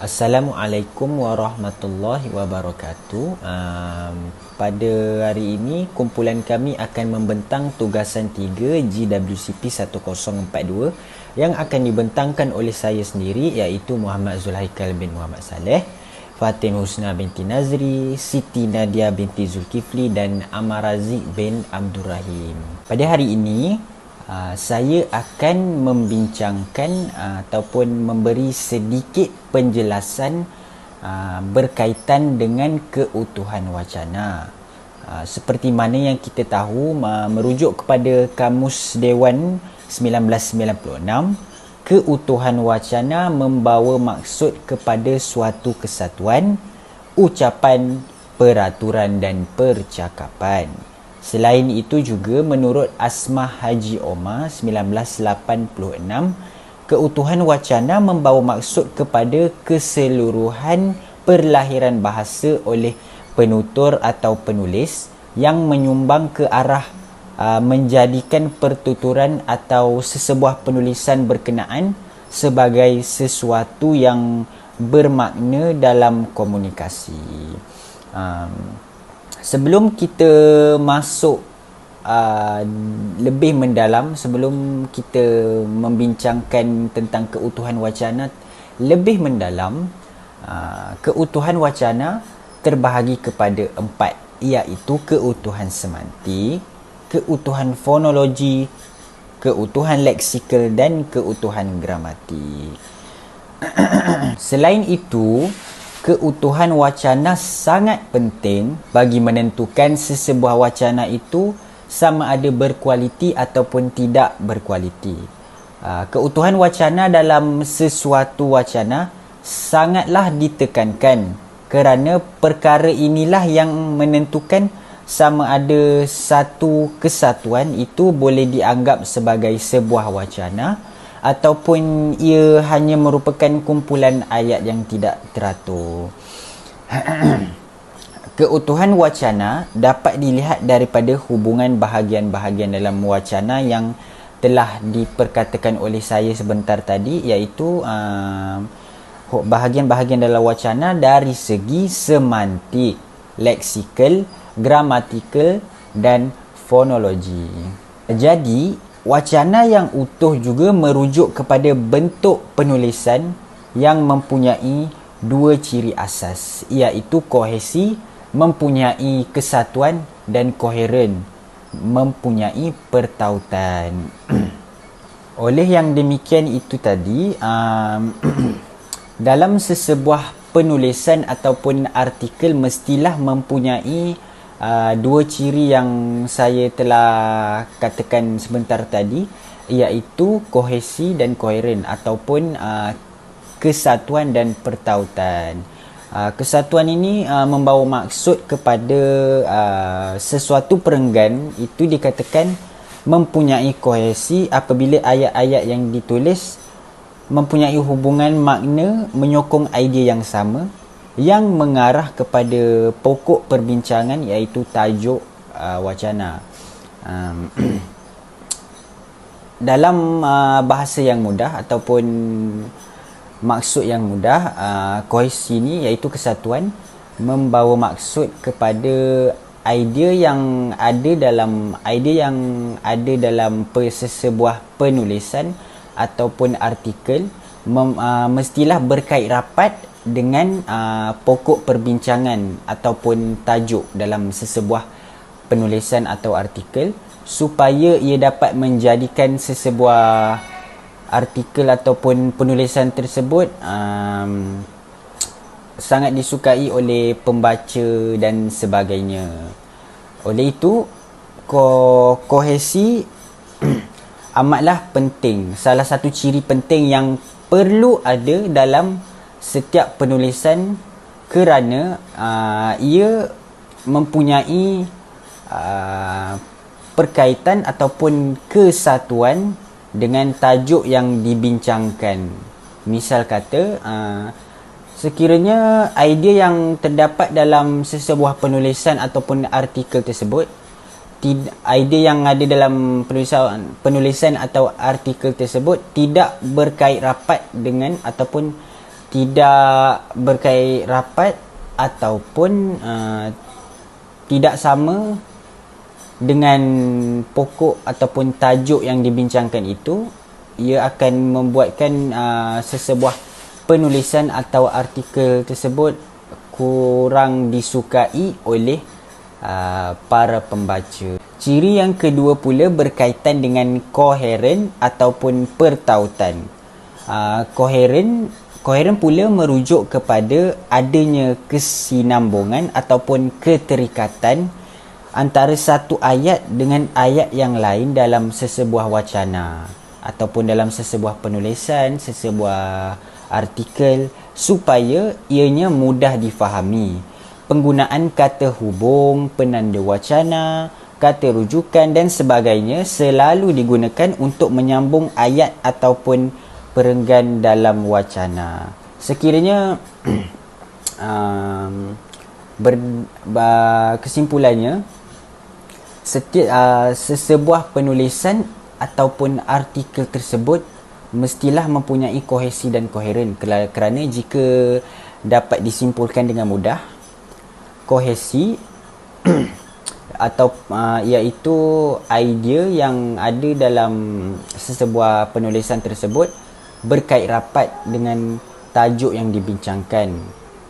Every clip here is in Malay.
Assalamualaikum warahmatullahi wabarakatuh. Pada hari ini kumpulan kami akan membentang tugasan 3 GWCP 1042 yang akan dibentangkan oleh saya sendiri, iaitu Muhammad Zulhaikal bin Muhammad Saleh, Fatim Husna binti Nazri, Siti Nadia binti Zulkifli dan Amarazi bin Abdul Rahim. Pada hari ini saya akan membincangkan ataupun memberi sedikit penjelasan berkaitan dengan keutuhan wacana. Seperti mana yang kita tahu, merujuk kepada Kamus Dewan 1996, keutuhan wacana membawa maksud kepada suatu kesatuan, ucapan, peraturan dan percakapan. Selain itu juga menurut Asmah Haji Omar 1986, keutuhan wacana membawa maksud kepada keseluruhan perlahiran bahasa oleh penutur atau penulis yang menyumbang ke arah menjadikan pertuturan atau sesebuah penulisan berkenaan sebagai sesuatu yang bermakna dalam komunikasi. Sebelum kita masuk lebih mendalam, sebelum kita membincangkan tentang keutuhan wacana lebih mendalam, keutuhan wacana terbahagi kepada 4, iaitu keutuhan semantik, keutuhan fonologi, keutuhan leksikal dan keutuhan gramatik. Selain itu, keutuhan wacana sangat penting bagi menentukan sesebuah wacana itu sama ada berkualiti ataupun tidak berkualiti. Keutuhan wacana dalam sesuatu wacana sangatlah ditekankan kerana perkara inilah yang menentukan sama ada satu kesatuan itu boleh dianggap sebagai sebuah wacana ataupun ia hanya merupakan kumpulan ayat yang tidak teratur. Keutuhan wacana dapat dilihat daripada hubungan bahagian-bahagian dalam wacana yang telah diperkatakan oleh saya sebentar tadi, iaitu bahagian-bahagian dalam wacana dari segi semantik, leksikal, gramatikal dan fonologi. Jadi wacana yang utuh juga merujuk kepada bentuk penulisan yang mempunyai 2 ciri asas, iaitu kohesi, mempunyai kesatuan, dan koheren, mempunyai pertautan. Oleh yang demikian itu tadi, dalam sesebuah penulisan ataupun artikel mestilah mempunyai 2 ciri yang saya telah katakan sebentar tadi, iaitu kohesi dan koheren ataupun kesatuan dan pertautan. Kesatuan ini membawa maksud kepada sesuatu perenggan itu dikatakan mempunyai kohesi apabila ayat-ayat yang ditulis mempunyai hubungan makna menyokong idea yang sama yang mengarah kepada pokok perbincangan, iaitu tajuk wacana. Dalam bahasa yang mudah ataupun maksud yang mudah, kohesi ini iaitu kesatuan membawa maksud kepada idea yang ada dalam sesebuah penulisan ataupun artikel mestilah berkait rapat dengan pokok perbincangan ataupun tajuk dalam sesebuah penulisan atau artikel, supaya ia dapat menjadikan sesebuah artikel ataupun penulisan tersebut sangat disukai oleh pembaca dan sebagainya. Oleh itu, kohesi amatlah penting. Salah satu ciri penting yang perlu ada dalam setiap penulisan kerana ia mempunyai perkaitan ataupun kesatuan dengan tajuk yang dibincangkan. Misal kata, sekiranya idea yang terdapat dalam sesebuah penulisan ataupun artikel tersebut, idea yang ada dalam penulisan atau artikel tersebut tidak berkait rapat dengan ataupun tidak berkait rapat ataupun tidak sama dengan pokok ataupun tajuk yang dibincangkan itu, ia akan membuatkan sesebuah penulisan atau artikel tersebut kurang disukai oleh para pembaca. Ciri yang kedua pula berkaitan dengan koheren ataupun pertautan. Koheren pula merujuk kepada adanya kesinambungan ataupun keterikatan antara satu ayat dengan ayat yang lain dalam sesebuah wacana ataupun dalam sesebuah penulisan, sesebuah artikel, supaya ianya mudah difahami. Penggunaan kata hubung, penanda wacana, kata rujukan dan sebagainya selalu digunakan untuk menyambung ayat ataupun perenggan dalam wacana. Sekiranya kesimpulannya, sesebuah penulisan ataupun artikel tersebut mestilah mempunyai kohesi dan koheren, kerana jika dapat disimpulkan dengan mudah, kohesi atau iaitu idea yang ada dalam sesebuah penulisan tersebut berkait rapat dengan tajuk yang dibincangkan,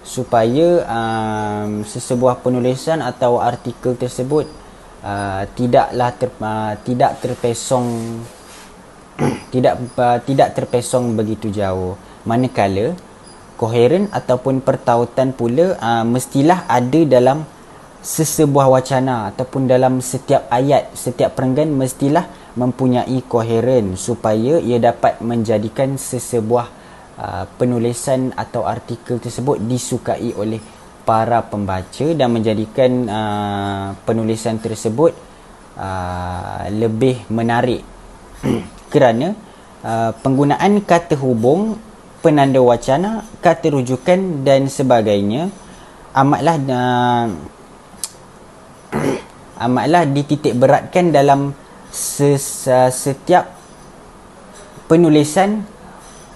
supaya sesebuah penulisan atau artikel tersebut tidak terpesong begitu jauh. Manakala koheren ataupun pertautan pula mestilah ada dalam sesebuah wacana ataupun dalam setiap ayat, setiap perenggan mestilah mempunyai koheren supaya ia dapat menjadikan sesebuah penulisan atau artikel tersebut disukai oleh para pembaca dan menjadikan penulisan tersebut lebih menarik. Kerana penggunaan kata hubung, penanda wacana, kata rujukan dan sebagainya amatlah dititik beratkan dalam setiap penulisan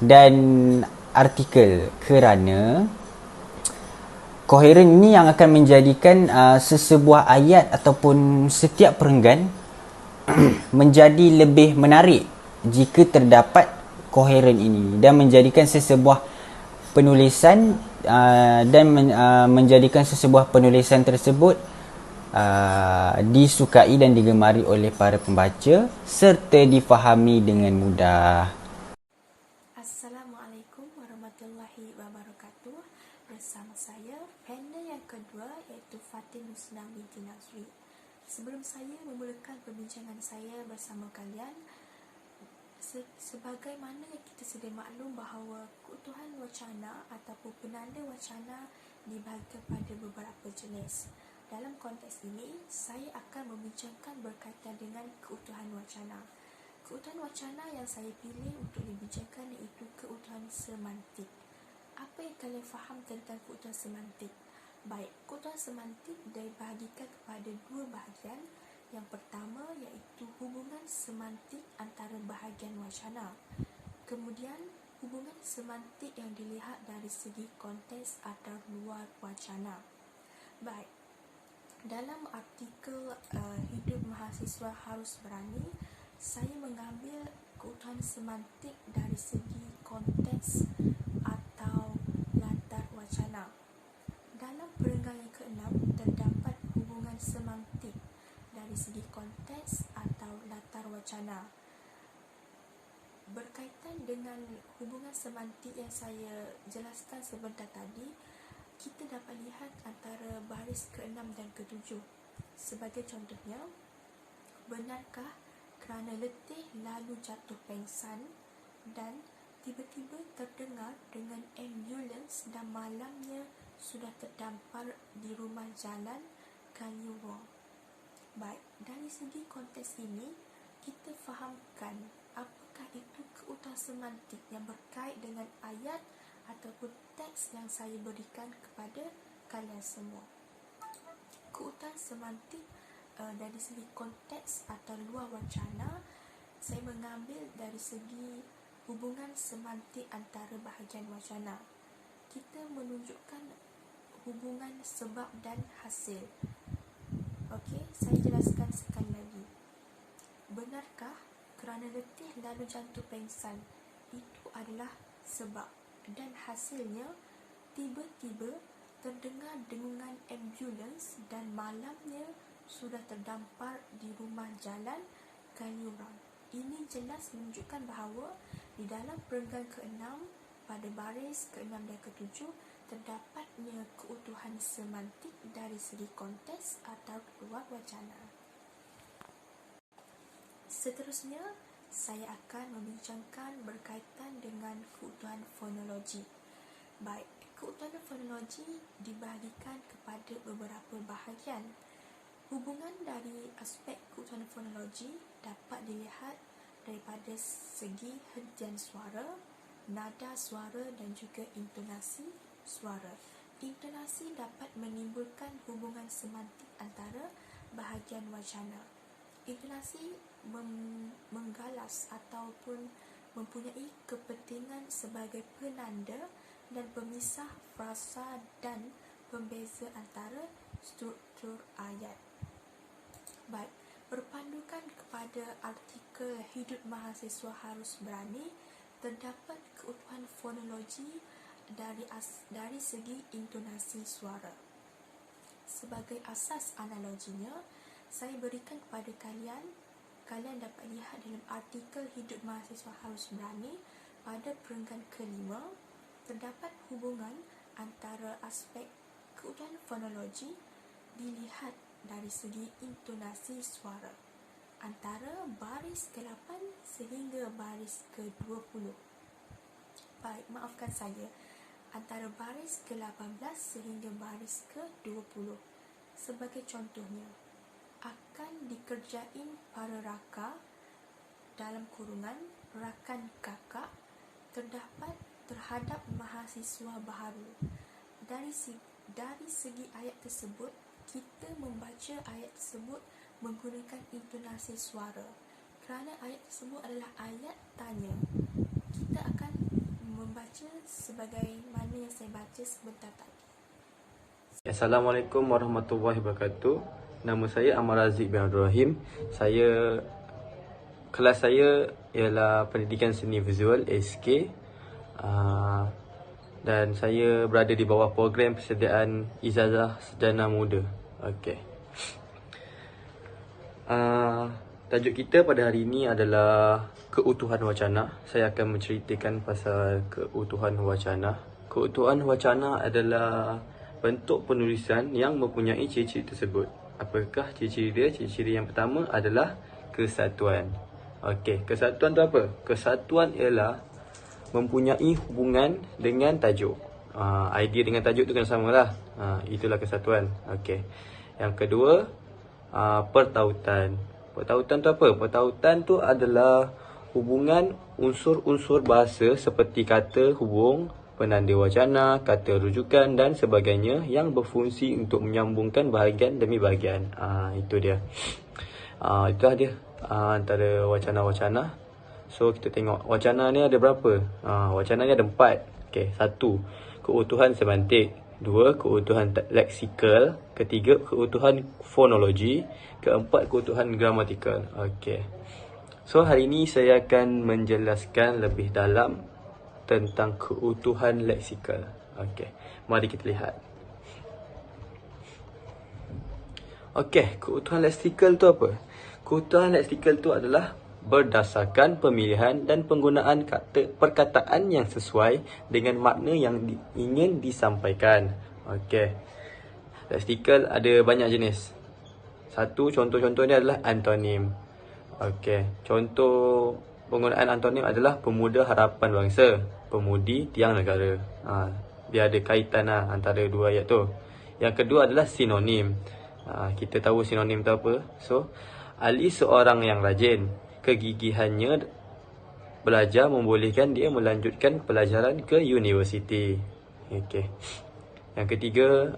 dan artikel, kerana koheren ini yang akan menjadikan sesebuah ayat ataupun setiap perenggan menjadi lebih menarik jika terdapat koheren ini, dan menjadikan sesebuah penulisan menjadikan sesebuah penulisan tersebut disukai dan digemari oleh para pembaca serta difahami dengan mudah. Assalamualaikum warahmatullahi wabarakatuh. Bersama saya, panda yang kedua iaitu Fatin Husna binti Nazri. Sebelum saya memulakan perbincangan saya bersama kalian, sebagaimana yang kita sedia maklum bahawa keutuhan wacana ataupun penanda wacana dibahagi pada beberapa jenis. Dalam konteks ini, saya akan membincangkan berkaitan dengan keutuhan wacana. Keutuhan wacana yang saya pilih untuk dibincangkan iaitu keutuhan semantik. Apa yang kalian faham tentang keutuhan semantik? Baik, keutuhan semantik dibahagikan kepada dua bahagian. Yang pertama iaitu hubungan semantik antara bahagian wacana. Kemudian, hubungan semantik yang dilihat dari segi konteks atau luar wacana. Baik, dalam artikel Hidup Mahasiswa Harus Berani, saya mengambil keutuhan semantik dari segi konteks atau latar wacana. Dalam perenggan yang ke-6 terdapat hubungan semantik dari segi konteks atau latar wacana. Berkaitan dengan hubungan semantik yang saya jelaskan sebentar tadi, kita dapat lihat antara baris ke-6 dan ke-7. Sebagai contohnya, benarkah kerana letih lalu jatuh pengsan dan tiba-tiba terdengar dengan ambulans dan malamnya sudah terdampar di rumah jalan Kaliurang. Baik, dari segi konteks ini, kita fahamkan apakah itu keutuhan semantik yang berkait dengan ayat ataupun teks yang saya berikan kepada kalian semua. Keutuhan semantik dari segi konteks atau luar wacana, saya mengambil dari segi hubungan semantik antara bahagian wacana. kita menunjukkan hubungan sebab dan hasil. Okey, saya jelaskan sekali lagi. Benarkah kerana letih lalu jantung pengsan itu adalah sebab, dan hasilnya tiba-tiba terdengar dengungan ambulans dan malamnya sudah terdampar di rumah jalan Kaliurang. Ini jelas menunjukkan bahawa di dalam perenggan ke-6 pada baris ke-6 dan ke-7 terdapatnya keutuhan semantik dari segi konteks atau keluar wacana. Seterusnya, saya akan membincangkan berkaitan dengan keutuhan fonologi. Baik, keutuhan fonologi dibahagikan kepada beberapa bahagian. Hubungan dari aspek keutuhan fonologi dapat dilihat daripada segi hentian suara, nada suara dan juga intonasi suara. Intonasi dapat menimbulkan hubungan semantik antara bahagian wacana. Intonasi menggalas ataupun mempunyai kepentingan sebagai penanda dan pemisah frasa dan pembeza antara struktur ayat. Baik, berpandukan kepada artikel hidup mahasiswa harus berani, terdapat keutuhan fonologi dari segi intonasi suara. Sebagai asas analoginya, saya berikan kepada kalian dapat lihat dalam artikel hidup mahasiswa harus berani pada perenggan ke-5, terdapat hubungan antara aspek keutuhan fonologi dilihat dari segi intonasi suara antara baris ke-8 sehingga baris ke-20. Baik, maafkan saya, antara baris ke-18 sehingga baris ke-20. Sebagai contohnya, akan dikerjain para raka dalam kurungan rakan kakak terdapat terhadap mahasiswa baharu. Dari segi ayat tersebut, kita membaca ayat tersebut menggunakan intonasi suara. Kerana ayat tersebut adalah ayat tanya, kita akan membaca sebagaimana yang saya baca sebentar tadi. Assalamualaikum warahmatullahi wabarakatuh. Nama saya Amal Razik bin Abdul Rahim. Kelas saya ialah Pendidikan Seni Visual SK. Dan saya berada di bawah program persediaan Ijazah Sarjana Muda. Okey. Tajuk kita pada hari ini adalah keutuhan wacana. Saya akan menceritakan pasal keutuhan wacana. Keutuhan wacana adalah bentuk penulisan yang mempunyai ciri-ciri tersebut. Apakah ciri-ciri dia? Ciri-ciri yang pertama adalah kesatuan. Okey, kesatuan tu apa? Kesatuan ialah mempunyai hubungan dengan tajuk. Idea dengan tajuk tu kena samalah. Itulah kesatuan. Okey. Yang kedua, pertautan. Pertautan tu apa? Pertautan tu adalah hubungan unsur-unsur bahasa seperti kata hubung, penanda wacana, kata rujukan dan sebagainya yang berfungsi untuk menyambungkan bahagian demi bahagian. Itu dia. Itulah dia antara wacana-wacana. So kita tengok wacana ni ada berapa? Wacana ni ada 4. Okey, 1, keutuhan semantik. 2, keutuhan leksikal. 3, keutuhan fonologi. 4, keutuhan gramatikal. Okey. So hari ini saya akan menjelaskan lebih dalam tentang keutuhan leksikal. Okey, mari kita lihat. Okey, keutuhan leksikal tu apa? Keutuhan leksikal tu adalah berdasarkan pemilihan dan penggunaan perkataan yang sesuai dengan makna yang ingin disampaikan. Okey. Leksikal ada banyak jenis. Contoh-contohnya adalah antonim. Okey, contoh penggunaan antonim adalah pemuda harapan bangsa, pemudi tiang negara. Dia ada kaitan antara dua ayat tu. Yang kedua adalah sinonim. Kita tahu sinonim tu apa. So, Ali seorang yang rajin. Kegigihannya belajar membolehkan dia melanjutkan pelajaran ke universiti. Okey. Yang ketiga,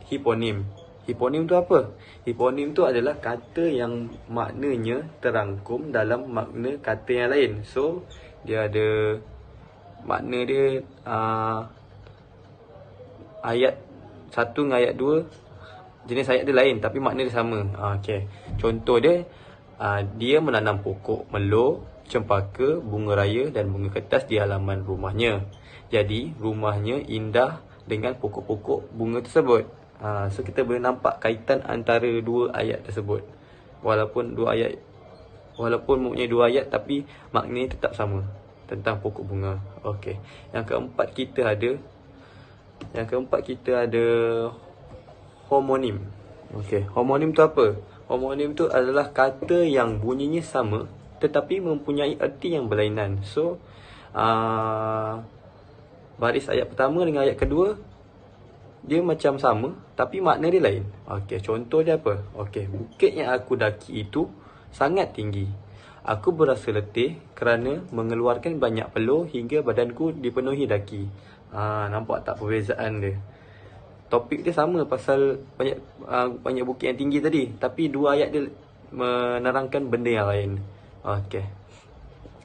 hiponim. Hiponim tu apa? Hiponim tu adalah kata yang maknanya terangkum dalam makna kata yang lain. So, dia ada makna dia ayat 1 dengan ayat 2, jenis ayat dia lain tapi makna dia sama. Okey. Contoh dia, dia menanam pokok melo, cempaka, bunga raya dan bunga kertas di halaman rumahnya. Jadi rumahnya indah dengan pokok-pokok bunga tersebut. So kita boleh nampak kaitan antara dua ayat tersebut. Walaupun mempunyai dua ayat tapi maknanya tetap sama tentang pokok bunga. Okey. Yang keempat kita ada homonim. Okey, homonim tu apa? Homonim tu adalah kata yang bunyinya sama tetapi mempunyai erti yang berlainan. So baris ayat pertama dengan ayat kedua dia macam sama tapi makna dia lain. Okey, contoh dia apa? Okey, bukit yang aku daki itu sangat tinggi. Aku berasa letih kerana mengeluarkan banyak peluh hingga badanku dipenuhi daki. Nampak tak perbezaan dia? Topik dia sama pasal banyak bukit yang tinggi tadi, tapi dua ayat dia menerangkan benda yang lain. Okey.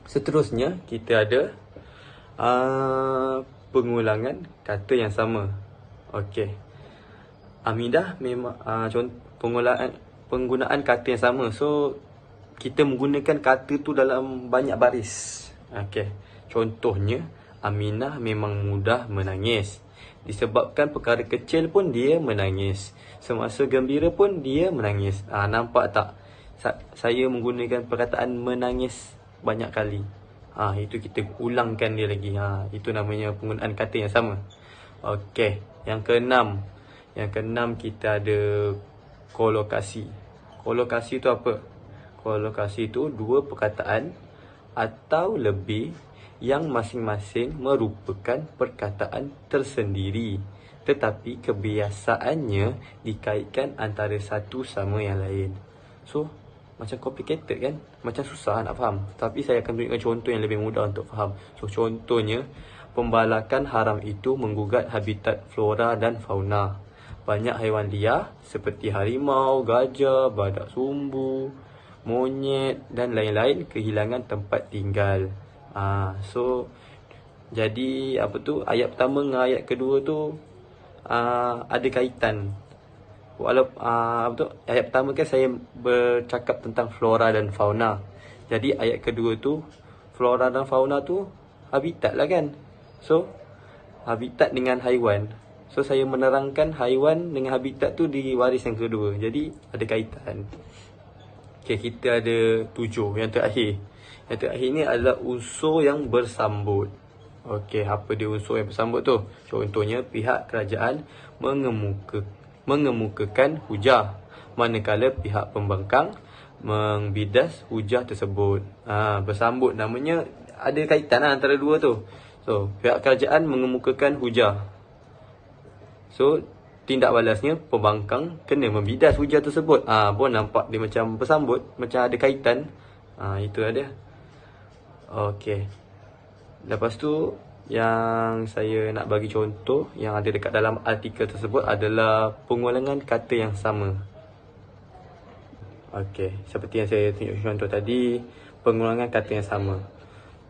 Seterusnya kita ada pengulangan kata yang sama. Okey. Amindah memang penggunaan kata yang sama. So kita menggunakan kata tu dalam banyak baris. Okey. Contohnya, Aminah memang mudah menangis. Disebabkan perkara kecil pun dia menangis. Semasa gembira pun dia menangis. Nampak tak? Saya menggunakan perkataan menangis banyak kali. Itu kita ulangkan dia lagi. Itu namanya penggunaan kata yang sama. Okey, yang keenam. Yang keenam kita ada kolokasi. Kolokasi tu apa? Kolokasi tu dua perkataan atau lebih yang masing-masing merupakan perkataan tersendiri, tetapi kebiasaannya dikaitkan antara satu sama yang lain. So, macam complicated kan? Macam susah nak faham. Tapi saya akan berikan contoh yang lebih mudah untuk faham. So, contohnya, pembalakan haram itu menggugat habitat flora dan fauna. Banyak haiwan liar seperti harimau, gajah, badak sumbu, monyet dan lain-lain kehilangan tempat tinggal. So jadi ayat pertama dengan ayat kedua tu ada kaitan. Walaupun ayat pertama kan saya bercakap tentang flora dan fauna. Jadi ayat kedua tu flora dan fauna tu habitat lah kan. So habitat dengan haiwan. So saya menerangkan haiwan dengan habitat tu di baris yang kedua. Jadi ada kaitan. Okay, kita ada 7 yang terakhir. Yang terakhir ni adalah unsur yang bersambut. Okey, apa dia unsur yang bersambut tu? Contohnya, pihak kerajaan mengemukakan hujah, manakala pihak pembangkang membidas hujah tersebut. Bersambut namanya ada kaitan antara dua tu. So, pihak kerajaan mengemukakan hujah. So, tindak balasnya pembangkang kena membidas hujah tersebut. Pun nampak dia macam bersambut, macam ada kaitan. Itulah dia. Okey. Lepas tu yang saya nak bagi contoh yang ada dekat dalam artikel tersebut adalah pengulangan kata yang sama. Okey, seperti yang saya tunjuk contoh tadi, pengulangan kata yang sama.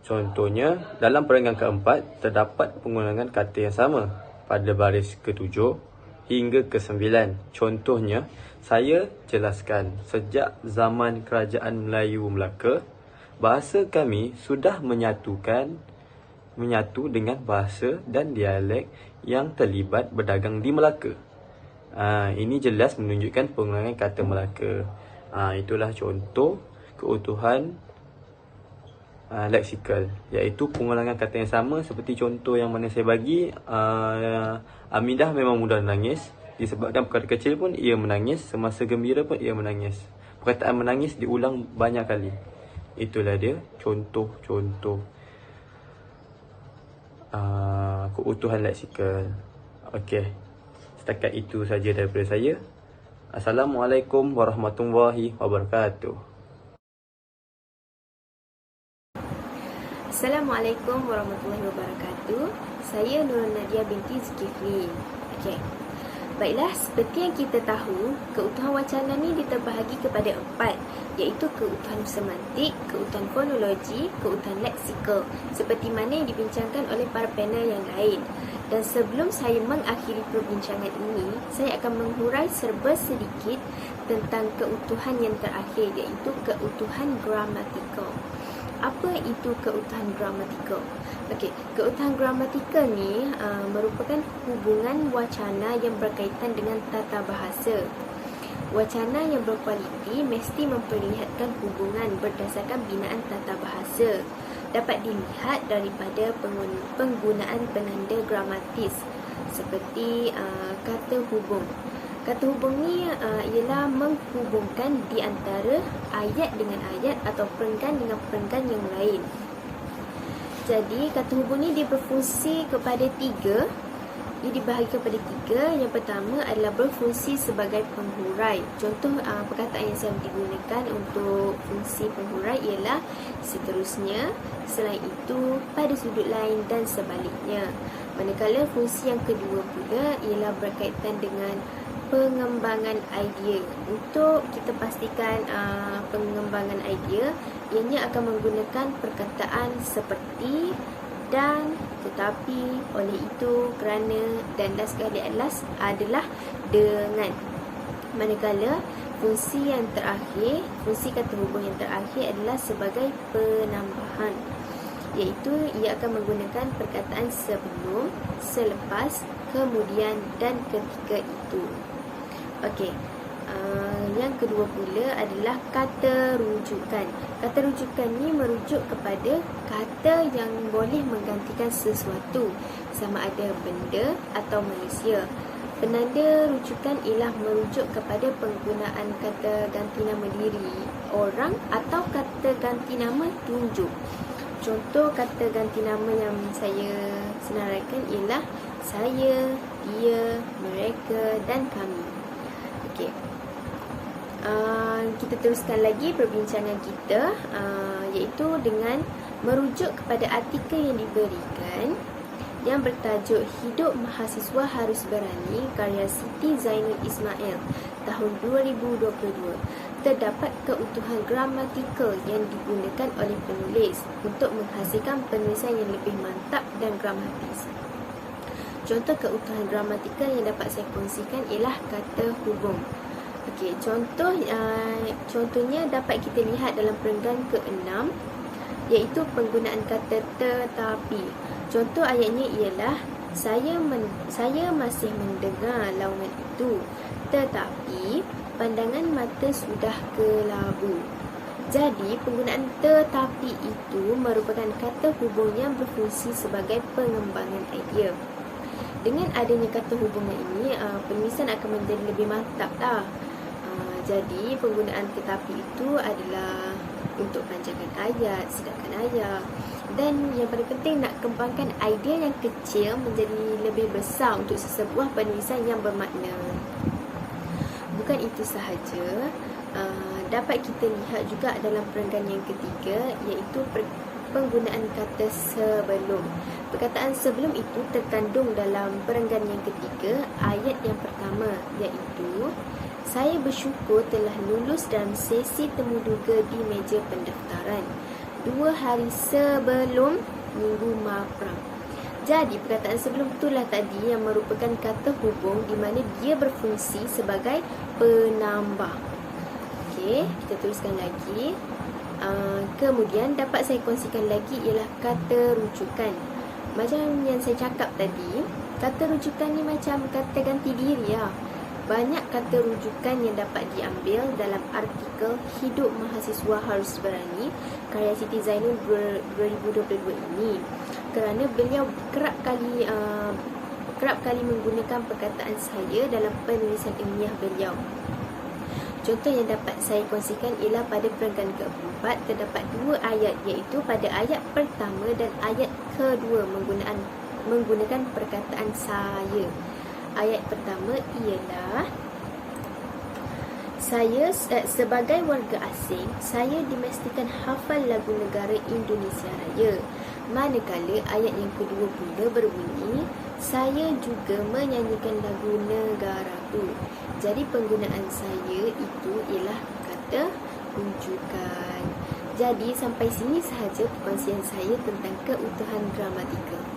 Contohnya, dalam perenggan keempat terdapat pengulangan kata yang sama pada baris ke-7 hingga ke-9. Contohnya, saya jelaskan, sejak zaman kerajaan Melayu Melaka, bahasa kami sudah menyatu dengan bahasa dan dialek yang terlibat berdagang di Melaka. Ini jelas menunjukkan pengulangan kata Melaka. Itulah contoh keutuhan leksikal, iaitu pengulangan kata yang sama seperti contoh yang mana saya bagi. Aminah memang mudah menangis. Disebabkan perkara kecil pun ia menangis. Semasa gembira pun ia menangis. Perkataan menangis diulang banyak kali. Itulah dia contoh-contoh keutuhan leksikal. Okey, setakat itu saja daripada saya. Assalamualaikum warahmatullahi wabarakatuh. Assalamualaikum warahmatullahi wabarakatuh. Saya Nurul Nadia binti Zulkifli. Okey. Baiklah, seperti yang kita tahu, keutuhan wacana ni diterbahagi kepada 4, iaitu keutuhan semantik, keutuhan fonologi, keutuhan leksikal, seperti mana yang dibincangkan oleh para panel yang lain. Dan sebelum saya mengakhiri perbincangan ini, saya akan menghurai serba sedikit tentang keutuhan yang terakhir, iaitu keutuhan gramatikal. Apa itu keutuhan gramatikal? Okey, keutuhan gramatikal ni merupakan hubungan wacana yang berkaitan dengan tata bahasa. Wacana yang berkualiti mesti memperlihatkan hubungan berdasarkan binaan tata bahasa. Dapat dilihat daripada penggunaan penanda gramatis seperti kata hubung. Kata hubung ni ialah menghubungkan di antara ayat dengan ayat atau perenggan dengan perenggan yang lain. Jadi kata hubung ni dia berfungsi kepada 3. Dia dibahagi kepada 3. Yang pertama adalah berfungsi sebagai penghurai. Contoh perkataan yang saya digunakan untuk fungsi penghurai ialah seterusnya, selain itu, pada sudut lain dan sebaliknya. Manakala fungsi yang kedua pula ialah berkaitan dengan pengembangan idea. Untuk kita pastikan pengembangan idea, ianya akan menggunakan perkataan seperti, dan, tetapi, oleh itu, kerana, dan sekali adalah dengan. Manakala fungsi yang terakhir, fungsi kata hubung yang terakhir adalah sebagai penambahan, iaitu ia akan menggunakan perkataan sebelum, selepas, kemudian dan ketika itu. Okey. Yang kedua pula adalah kata rujukan. Kata rujukan ni merujuk kepada kata yang boleh menggantikan sesuatu, sama ada benda atau manusia. Penanda rujukan ialah merujuk kepada penggunaan kata ganti nama diri orang atau kata ganti nama tunjuk. Contoh kata ganti nama yang saya senaraikan ialah saya, dia, mereka dan kami. Okey. Kita teruskan lagi perbincangan kita, iaitu dengan merujuk kepada artikel yang diberikan yang bertajuk Hidup Mahasiswa Harus Berani karya Siti Zainul Ismail tahun 2022. Terdapat keutuhan gramatikal yang digunakan oleh penulis untuk menghasilkan penulisan yang lebih mantap dan gramatis. Contoh keutuhan gramatikal yang dapat saya kongsikan ialah kata hubung. Okey, contohnya dapat kita lihat dalam perenggan ke-6, iaitu penggunaan kata tetapi. Contoh ayatnya ialah saya masih mendengar laungan itu, tetapi pandangan mata sudah kelabu. Jadi penggunaan tetapi itu merupakan kata hubung yang berfungsi sebagai pengembangan idea. Dengan adanya kata hubungan ini, penulisan akan menjadi lebih mantap lah. Jadi penggunaan tetapi itu adalah untuk panjangkan ayat, sedangkan ayat. Dan yang paling penting, nak kembangkan idea yang kecil menjadi lebih besar untuk sesebuah penulisan yang bermakna. Bukan itu sahaja, dapat kita lihat juga dalam perenggan yang ketiga, iaitu penggunaan kata sebelum. Perkataan sebelum itu terkandung dalam perenggan yang ketiga, ayat yang pertama, iaitu saya bersyukur telah lulus dalam sesi temuduga di meja pendaftaran 2 hari sebelum minggu Mapram. Jadi perkataan sebelum itulah tadi yang merupakan kata hubung di mana dia berfungsi sebagai penambah. Okey, kita teruskan lagi. Kemudian dapat saya kongsikan lagi ialah kata rujukan. Macam yang saya cakap tadi, kata rujukan ni macam kata ganti diri lah. Banyak kata rujukan yang dapat diambil dalam artikel Hidup Mahasiswa Harus Berani karya Siti Zainul 2022 ini, kerana beliau kerap kali menggunakan perkataan saya dalam penulisan ilmiah beliau. Contoh yang dapat saya kongsikan ialah pada perenggan keempat terdapat 2 ayat, iaitu pada ayat pertama dan ayat kedua menggunakan perkataan saya. Ayat pertama ialah saya sebagai warga asing, saya dimestikan hafal lagu negara Indonesia Raya. Manakala ayat yang kedua pula berbunyi Saya juga menyanyikan lagu Negaraku. Jadi penggunaan saya itu ialah kata kunjukkan. Jadi sampai sini sahaja perkongsian saya tentang keutuhan gramatikal.